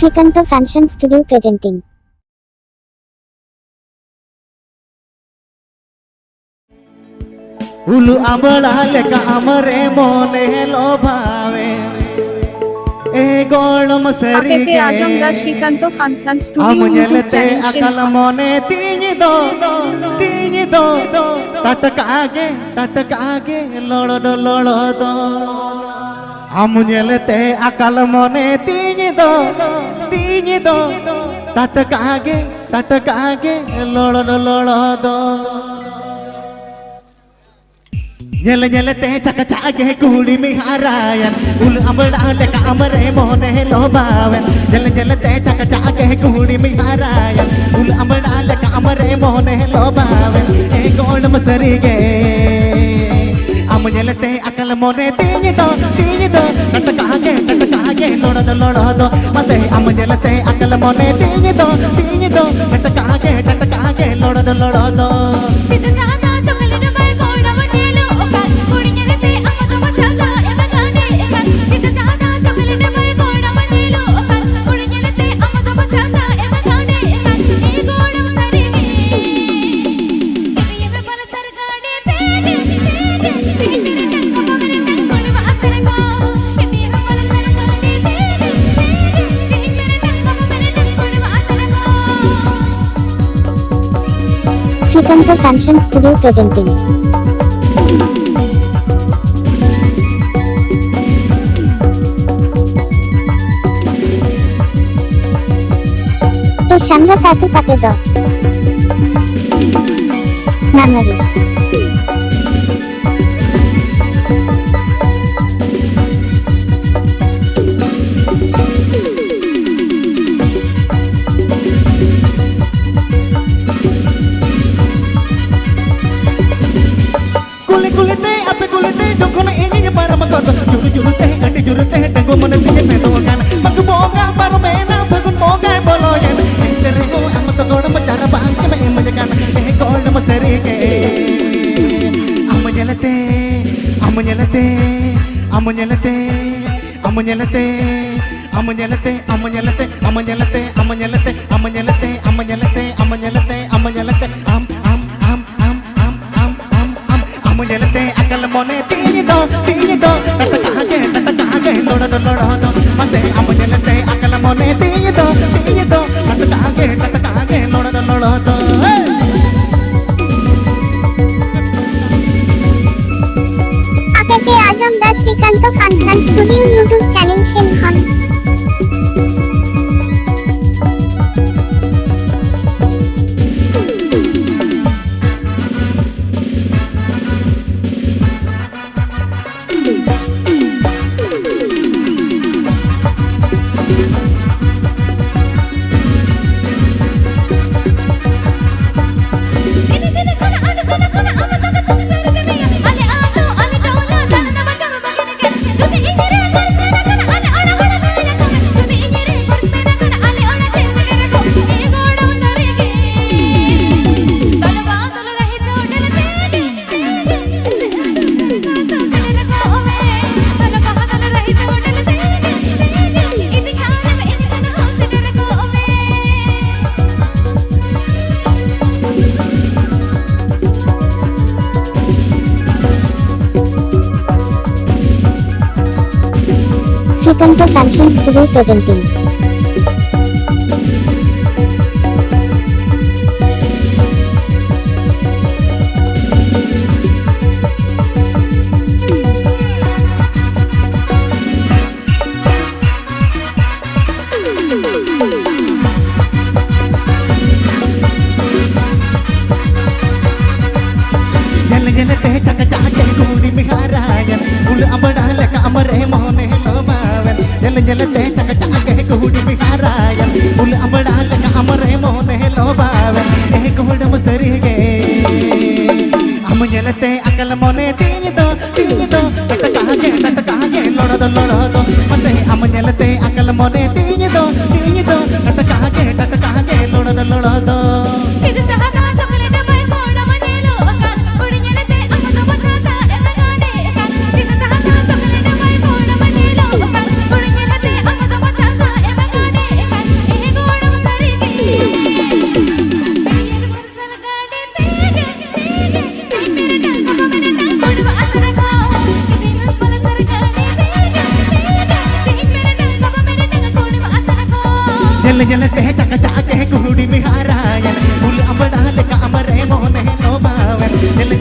Srikanto Fashion Studio presenting. उलू आंबळा लेका आमरे मोने लोभावे ए गोळम सरी AKP Ajamda Srikanto Fashion Studio आमुझलते YouTube अकल channel मोने तीनी दो टटकागे लोड़ो दो आमुझलते अकल मोने तीनी दो टटकागे लोड़ो दो Nyele caka-cake kuli miharayan Ulu ambala leka amare mohone lobawen Nyele caka-cake kuli miharayan Ulu ambala leka amare mohone lobawen Ekol masarige Amunyele akal mone tinyi do Tatakage lodo Mate amunyele akal mone tinyi do Tatakage lodo Srikanto Fashion Studio presenting. A Shamra Tatu Tapedo Memory. Juru-juru tenggo menepinnya petongan Maku boga baru mena bagun boga boloyan Enteriku amat tokoda mecara bangke menyekan Ekol nama serike Amunyelete akal mone tinyi do Tatakage lodo Mate amunyelete akal mone tinyi do Tatakage lodo AKP Ajamda Srikanto Fashion Studio YouTube channel Shinhan. Srikanto Fashion Studio presenting. Nyele caka-cake kuli miharayan Ulu ambala leka amare mohone lobawen Nyele caka-cake kuli miharayan Ulu ambala leka amare mohone lobawen Ekol nama serige Amunyele akal mone tinyi do Tatakage lodo Mate amunyele akal mone tinyi do Tatakage lodo जलते चक चाके कुड़ी मिहारायन फूल अबड़ा लेका अमरे मोने लोबावन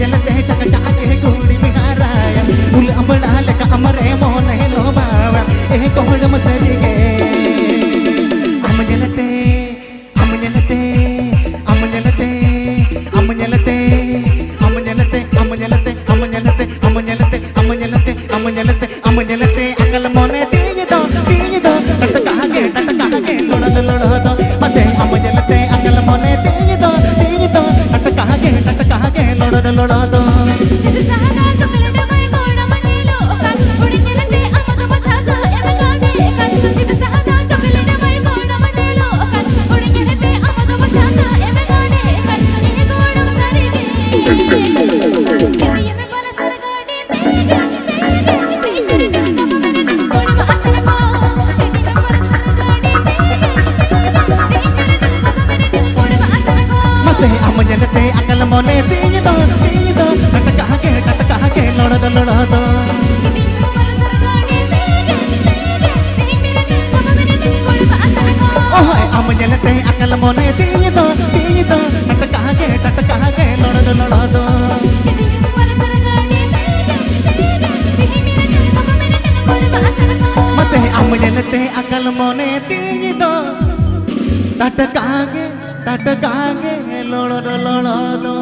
जलते चक चाके कुड़ी मिहारायन फूल अबड़ा लेका अमरे मोने लोबावन ए कोहड़ मसरिगे अम जलते अम जलते अम जलते अम जलते अम जलते अम जलते अम जलते अम जलते अम जलते अम जलते अम जलते अकल मोने तीज दो टटकागे लोड़ लोड़ दो मते अम जलते अकल मोने तीज दो टटकागे लोड़ लोड़ दो सिरसागा चॉकलेट मई गोड़ मनीलो कान उड़िंगलते अमग बसागा एमगाने कान सिरसागा चॉकलेट मई गोड़ मनीलो कान उड़िंगलते अमग बसागा एमगाने कान ये गोड़ सरिगे ये में वाला सरगाड़ी तेगे तेरे दिल का मेरे दिल गोड़ असर को तेरी में वाला सरगाड़ी तेगे तेरे दिल का मेरे दिल गोड़ असर को मते अम जलते अकल मोने तीज दो टटकागे लोड़ लोड़ दो अम जलते अकल मोने तीज दो टटकागे लोड़ लोड़ दो मते अम जलते अकल मोने तीज दो टटकागे लोड़ लोड़ दो